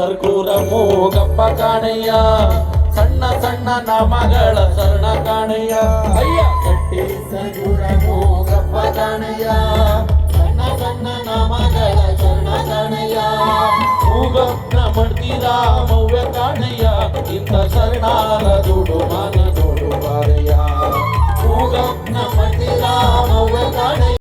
ಕರ್ಕೂರ ಮೂಗಪ್ಪ ಕಾಣಯ್ಯ ಸಣ್ಣ ಸಣ್ಣ ನಾಮಗಳ ಶರಣ ಕಾಣಯ್ಯ ಅಯ್ಯ ಕಟ್ಟಿ ಸರಗೂರ ಮೂಗಪ್ಪ ಕಾಣಯ್ಯ ಸಣ್ಣ ಸಣ್ಣ ನಾಮಗಳ ಶರಣ ಕಾಣಯ್ಯ ಮೂಗಪ್ಪನ ಮಡ್ತಿರ ಮವ್ಯ ಕಾಣಯ್ಯ ಇಂಥ ಶರಣಾರ ದುಡು ಮಾನ ನೋಡು ಬಾರಯ್ಯ ಮೂಗಪ್ಪನ ಮಡ್ತಿರ ಮವ್ಯ ಕಾಣಯ್ಯ